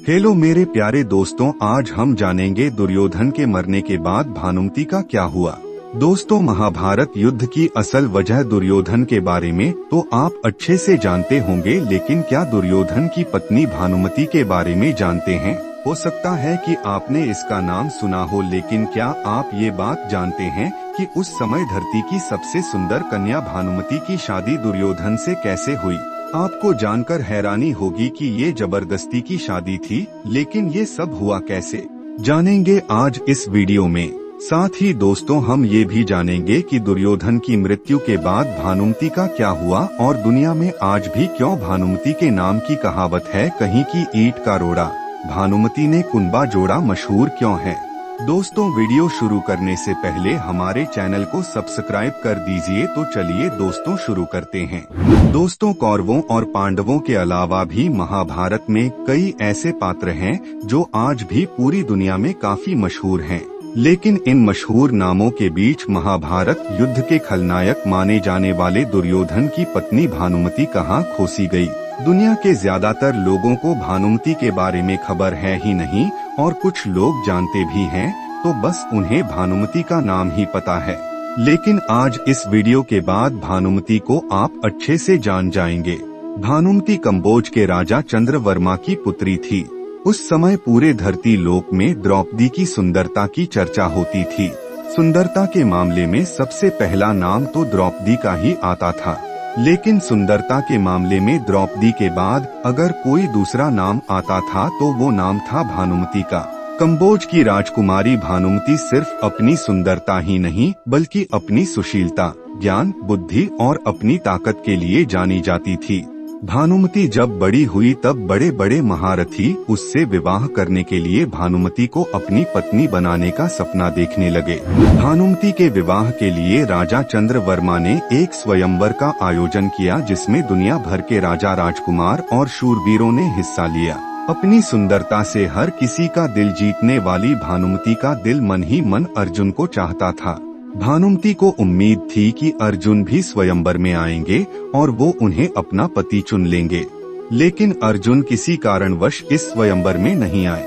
Hello मेरे प्यारे दोस्तों, आज हम जानेंगे दुर्योधन के मरने के बाद भानुमति का क्या हुआ। दोस्तों, महाभारत युद्ध की असल वजह दुर्योधन के बारे में तो आप अच्छे से जानते होंगे, लेकिन क्या दुर्योधन की पत्नी भानुमति के बारे में जानते हैं? हो सकता है कि आपने इसका नाम सुना हो, लेकिन क्या आप ये बात जानते हैं कि उस समय धरती की सबसे सुंदर कन्या भानुमति की शादी दुर्योधन से कैसे हुई? आपको जानकर हैरानी होगी कि ये जबरदस्ती की शादी थी, लेकिन ये सब हुआ कैसे, जानेंगे आज इस वीडियो में। साथ ही दोस्तों, हम ये भी जानेंगे कि दुर्योधन की मृत्यु के बाद भानुमति का क्या हुआ और दुनिया में आज भी क्यों भानुमति के नाम की कहावत है, कहीं की ईंट का रोड़ा भानुमति ने कुंबा जोड़ा मशहूर क्यों है। दोस्तों, वीडियो शुरू करने से पहले हमारे चैनल को सब्सक्राइब कर दीजिए। तो चलिए दोस्तों शुरू करते हैं। दोस्तों, कौरवों और पांडवों के अलावा भी महाभारत में कई ऐसे पात्र हैं जो आज भी पूरी दुनिया में काफी मशहूर हैं। लेकिन इन मशहूर नामों के बीच महाभारत युद्ध के खलनायक माने जाने वाले दुर्योधन की पत्नी भानुमति कहाँ खोसी गई। दुनिया के ज्यादातर लोगों को भानुमति के बारे में खबर है ही नहीं, और कुछ लोग जानते भी हैं तो बस उन्हें भानुमति का नाम ही पता है। लेकिन आज इस वीडियो के बाद भानुमति को आप अच्छे से जान जाएंगे। भानुमति कंबोज के राजा चंद्रवर्मा की पुत्री थी। उस समय पूरे धरती लोक में द्रौपदी की सुंदरता की चर्चा होती थी। सुंदरता के मामले में सबसे पहला नाम तो द्रौपदी का ही आता था, लेकिन सुंदरता के मामले में द्रौपदी के बाद अगर कोई दूसरा नाम आता था तो वो नाम था भानुमति का। कंबोज की राजकुमारी भानुमति सिर्फ अपनी सुंदरता ही नहीं, बल्कि अपनी सुशीलता, ज्ञान, बुद्धि और अपनी ताकत के लिए जानी जाती थी। भानुमति जब बड़ी हुई तब बड़े बड़े महारथी उससे विवाह करने के लिए भानुमति को अपनी पत्नी बनाने का सपना देखने लगे। भानुमति के विवाह के लिए राजा चंद्रवर्मा ने एक स्वयंवर का आयोजन किया, जिसमें दुनिया भर के राजा, राजकुमार और शूरवीरों ने हिस्सा लिया। अपनी सुंदरता से हर किसी का दिल जीतने वाली भानुमति का दिल मन ही मन अर्जुन को चाहता था। भानुमति को उम्मीद थी कि अर्जुन भी स्वयंवर में आएंगे और वो उन्हें अपना पति चुन लेंगे, लेकिन अर्जुन किसी कारणवश इस स्वयंवर में नहीं आए।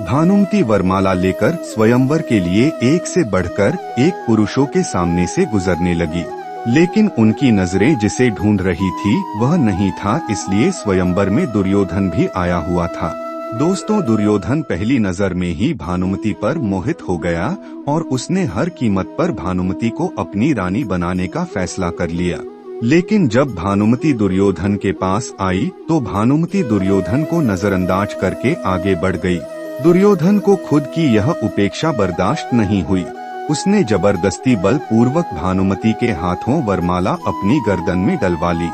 भानुमति वरमाला लेकर स्वयंवर के लिए एक से बढ़कर एक पुरुषों के सामने से गुजरने लगी, लेकिन उनकी नजरें जिसे ढूंढ रही थी वह नहीं था, इसलिए स्वयंवर में दुर्योधन भी आया हुआ था। दोस्तों, दुर्योधन पहली नजर में ही भानुमति पर मोहित हो गया और उसने हर कीमत पर भानुमति को अपनी रानी बनाने का फैसला कर लिया। लेकिन जब भानुमति दुर्योधन के पास आई तो भानुमति दुर्योधन को नजरअंदाज करके आगे बढ़ गई। दुर्योधन को खुद की यह उपेक्षा बर्दाश्त नहीं हुई। उसने जबरदस्ती बलपूर्वक भानुमति के हाथों वरमाला अपनी गर्दन में डलवा ली।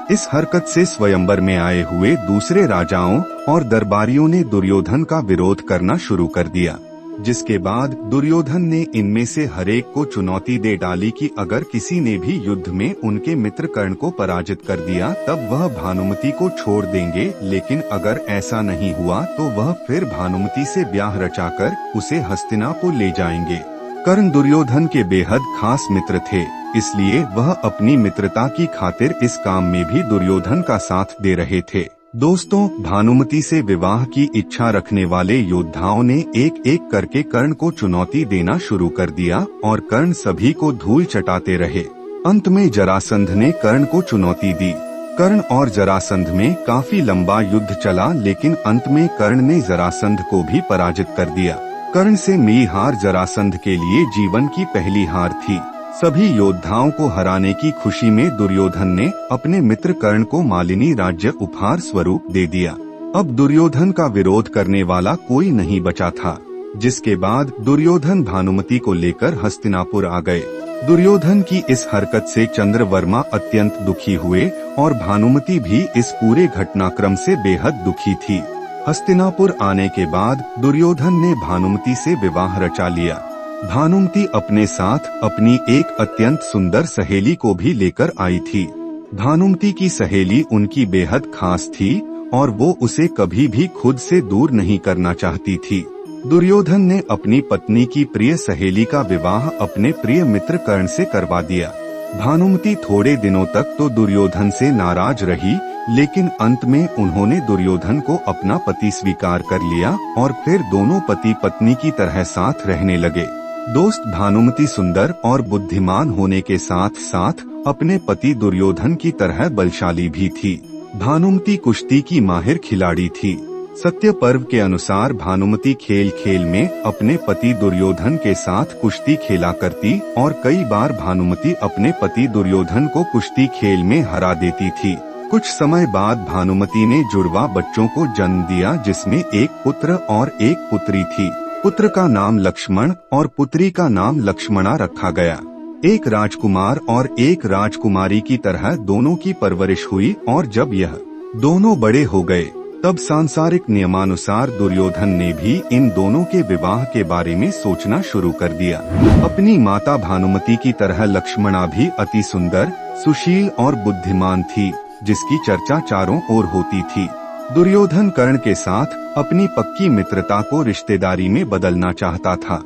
इस हरकत से स्वयंवर में आए हुए दूसरे राजाओं और दरबारियों ने दुर्योधन का विरोध करना शुरू कर दिया, जिसके बाद दुर्योधन ने इनमें से हरेक को चुनौती दे डाली कि अगर किसी ने भी युद्ध में उनके मित्र कर्ण को पराजित कर दिया तब वह भानुमति को छोड़ देंगे, लेकिन अगर ऐसा नहीं हुआ तो वह फिर भानुमति से ब्याह रचाकर उसे हस्तिनापुर ले जाएंगे। कर्ण दुर्योधन के बेहद खास मित्र थे, इसलिए वह अपनी मित्रता की खातिर इस काम में भी दुर्योधन का साथ दे रहे थे। दोस्तों, भानुमति से विवाह की इच्छा रखने वाले योद्धाओं ने एक एक करके कर्ण को चुनौती देना शुरू कर दिया और कर्ण सभी को धूल चटाते रहे। अंत में जरासंध ने कर्ण को चुनौती दी। कर्ण और जरासंध में काफी लंबा युद्ध चला, लेकिन अंत में कर्ण ने जरासंध को भी पराजित कर दिया। कर्ण से मिली हार जरासंध के लिए जीवन की पहली हार थी। सभी योद्धाओं को हराने की खुशी में दुर्योधन ने अपने मित्र कर्ण को मालिनी राज्य उपहार स्वरूप दे दिया। अब दुर्योधन का विरोध करने वाला कोई नहीं बचा था, जिसके बाद दुर्योधन भानुमति को लेकर हस्तिनापुर आ गए। दुर्योधन की इस हरकत से चंद्रवर्मा अत्यंत दुखी हुए और भानुमति भी इस पूरे घटनाक्रम से बेहद दुखी थी। हस्तिनापुर आने के बाद दुर्योधन ने भानुमति से विवाह रचा लिया। भानुमति अपने साथ अपनी एक अत्यंत सुंदर सहेली को भी लेकर आई थी। भानुमति की सहेली उनकी बेहद खास थी और वो उसे कभी भी खुद से दूर नहीं करना चाहती थी। दुर्योधन ने अपनी पत्नी की प्रिय सहेली का विवाह अपने प्रिय मित्र कर्ण से करवा दिया। भानुमति थोड़े दिनों तक तो दुर्योधन से नाराज रही, लेकिन अंत में उन्होंने दुर्योधन को अपना पति स्वीकार कर लिया और फिर दोनों पति पत्नी की तरह साथ रहने लगे। दोस्त, भानुमति सुंदर और बुद्धिमान होने के साथ साथ अपने पति दुर्योधन की तरह बलशाली भी थी। भानुमति कुश्ती की माहिर खिलाड़ी थी। सत्य पर्व के अनुसार भानुमति खेल खेल में अपने पति दुर्योधन के साथ कुश्ती खेला करती और कई बार भानुमति अपने पति दुर्योधन को कुश्ती खेल में हरा देती थी। कुछ समय बाद भानुमति ने जुड़वा बच्चों को जन्म दिया, जिसमें एक पुत्र और एक पुत्री थी। पुत्र का नाम लक्ष्मण और पुत्री का नाम लक्ष्मणा रखा गया। एक राजकुमार और एक राजकुमारी की तरह दोनों की परवरिश हुई और जब यह दोनों बड़े हो गए तब सांसारिक नियमानुसार दुर्योधन ने भी इन दोनों के विवाह के बारे में सोचना शुरू कर दिया। अपनी माता भानुमति की तरह लक्ष्मणा भी अति सुंदर, सुशील और बुद्धिमान थी, जिसकी चर्चा चारों ओर होती थी। दुर्योधन कर्ण के साथ अपनी पक्की मित्रता को रिश्तेदारी में बदलना चाहता था,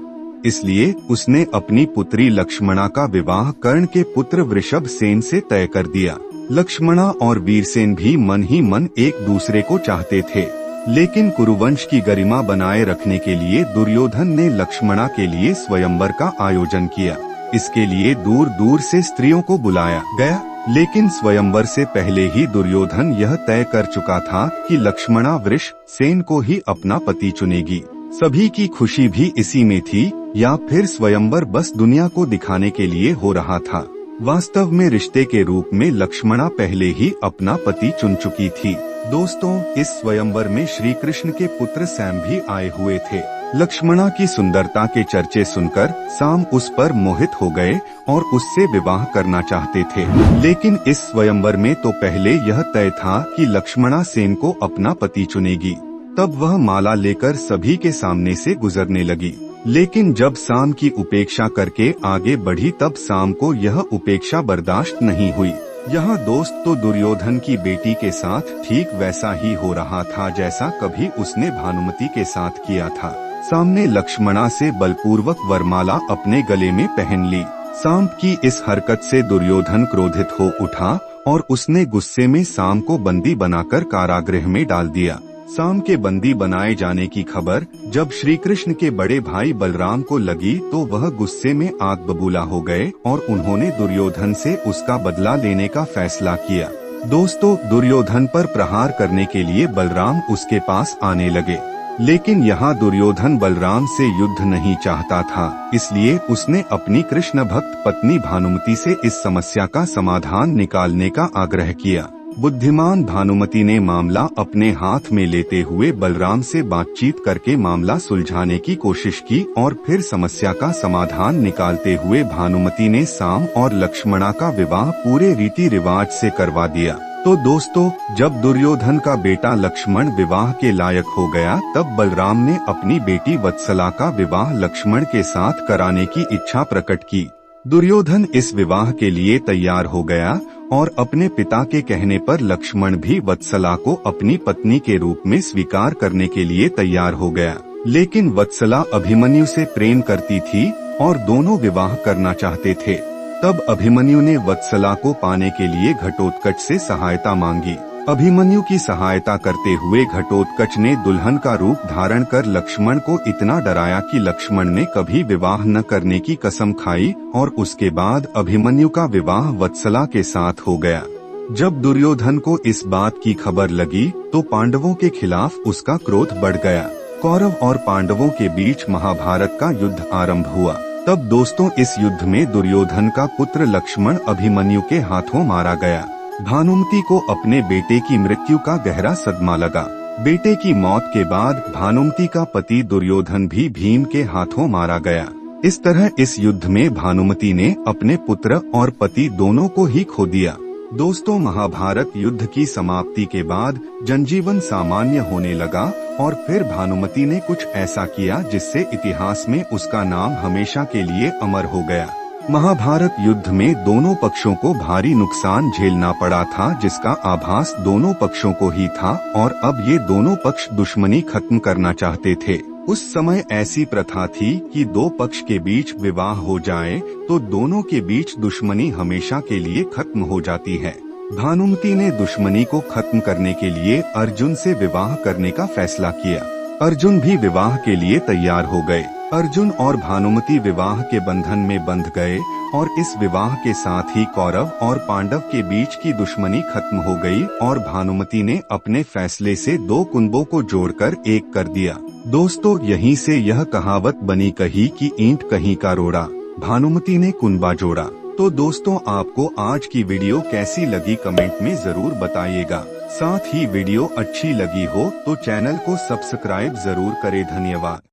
इसलिए उसने अपनी पुत्री लक्ष्मणा का विवाह कर्ण के पुत्र वृषभ सेन से तय कर दिया। लक्ष्मणा और वीरसेन भी मन ही मन एक दूसरे को चाहते थे, लेकिन कुरुवंश की गरिमा बनाए रखने के लिए दुर्योधन ने लक्ष्मणा के लिए स्वयंवर का आयोजन किया। इसके लिए दूर दूर से स्त्रियों को बुलाया गया, लेकिन स्वयंवर से पहले ही दुर्योधन यह तय कर चुका था कि लक्ष्मणा वृषसेन को ही अपना पति चुनेगी। सभी की खुशी भी इसी में थी, या फिर स्वयंवर बस दुनिया को दिखाने के लिए हो रहा था। वास्तव में रिश्ते के रूप में लक्ष्मणा पहले ही अपना पति चुन चुकी थी। दोस्तों, इस स्वयंवर में श्री कृष्ण के पुत्र सैम भी आए हुए थे। लक्ष्मणा की सुंदरता के चर्चे सुनकर साम उस पर मोहित हो गए और उससे विवाह करना चाहते थे। लेकिन इस स्वयंवर में तो पहले यह तय था कि लक्ष्मणा सेन को अपना पति चुनेगी। तब वह माला लेकर सभी के सामने से गुजरने लगी, लेकिन जब साम की उपेक्षा करके आगे बढ़ी तब साम को यह उपेक्षा बर्दाश्त नहीं हुई। यहाँ दोस्त तो दुर्योधन की बेटी के साथ ठीक वैसा ही हो रहा था जैसा कभी उसने भानुमति के साथ किया था। सामने लक्ष्मणा से बलपूर्वक वरमाला अपने गले में पहन ली। साम की इस हरकत से दुर्योधन क्रोधित हो उठा और उसने गुस्से में साम को बंदी बनाकर कारागृह में डाल दिया। साम के बंदी बनाए जाने की खबर जब श्री कृष्ण के बड़े भाई बलराम को लगी तो वह गुस्से में आग बबूला हो गए और उन्होंने दुर्योधन से उसका बदला लेने का फैसला किया। दोस्तों, दुर्योधन पर प्रहार करने के लिए बलराम उसके पास आने लगे, लेकिन यहाँ दुर्योधन बलराम से युद्ध नहीं चाहता था, इसलिए उसने अपनी कृष्ण भक्त पत्नी भानुमति से इस समस्या का समाधान निकालने का आग्रह किया। बुद्धिमान भानुमति ने मामला अपने हाथ में लेते हुए बलराम से बातचीत करके मामला सुलझाने की कोशिश की और फिर समस्या का समाधान निकालते हुए भानुमति ने साम और लक्ष्मणा का विवाह पूरे रीति रिवाज से करवा दिया। तो दोस्तों, जब दुर्योधन का बेटा लक्ष्मण विवाह के लायक हो गया तब बलराम ने अपनी बेटी वत्सला का विवाह लक्ष्मण के साथ कराने की इच्छा प्रकट की। दुर्योधन इस विवाह के लिए तैयार हो गया और अपने पिता के कहने पर लक्ष्मण भी वत्सला को अपनी पत्नी के रूप में स्वीकार करने के लिए तैयार हो गया। लेकिन वत्सला अभिमन्यु से प्रेम करती थी और दोनों विवाह करना चाहते थे। तब अभिमन्यु ने वत्सला को पाने के लिए घटोत्कच से सहायता मांगी। अभिमन्यु की सहायता करते हुए घटोत्कच ने दुल्हन का रूप धारण कर लक्ष्मण को इतना डराया कि लक्ष्मण ने कभी विवाह न करने की कसम खाई और उसके बाद अभिमन्यु का विवाह वत्सला के साथ हो गया। जब दुर्योधन को इस बात की खबर लगी तो पांडवों के खिलाफ उसका क्रोध बढ़ गया। कौरव और पांडवों के बीच महाभारत का युद्ध आरंभ हुआ। तब दोस्तों, इस युद्ध में दुर्योधन का पुत्र लक्ष्मण अभिमन्यु के हाथों मारा गया। भानुमति को अपने बेटे की मृत्यु का गहरा सदमा लगा। बेटे की मौत के बाद भानुमति का पति दुर्योधन भी भीम के हाथों मारा गया। इस तरह इस युद्ध में भानुमति ने अपने पुत्र और पति दोनों को ही खो दिया। दोस्तों, महाभारत युद्ध की समाप्ति के बाद जनजीवन सामान्य होने लगा और फिर भानुमति ने कुछ ऐसा किया जिससे इतिहास में उसका नाम हमेशा के लिए अमर हो गया। महाभारत युद्ध में दोनों पक्षों को भारी नुकसान झेलना पड़ा था, जिसका आभास दोनों पक्षों को ही था और अब ये दोनों पक्ष दुश्मनी खत्म करना चाहते थे। उस समय ऐसी प्रथा थी कि दो पक्ष के बीच विवाह हो जाए तो दोनों के बीच दुश्मनी हमेशा के लिए खत्म हो जाती है। भानुमति ने दुश्मनी को खत्म करने के लिए अर्जुन से विवाह करने का फैसला किया। अर्जुन भी विवाह के लिए तैयार हो गए। अर्जुन और भानुमति विवाह के बंधन में बंध गए और इस विवाह के साथ ही कौरव और पांडव के बीच की दुश्मनी खत्म हो गई और भानुमति ने अपने फैसले से दो कुंभों को जोड़कर एक कर दिया। दोस्तों, यहीं से यह कहावत बनी कही कि ईंट कहीं का रोड़ा, भानुमति ने कुंभा जोड़ा। तो दोस्तों, आपको आज की वीडियो कैसी लगी कमेंट में जरूर बताइएगा। साथ ही वीडियो अच्छी लगी हो तो चैनल को सब्सक्राइब जरूर करें। धन्यवाद।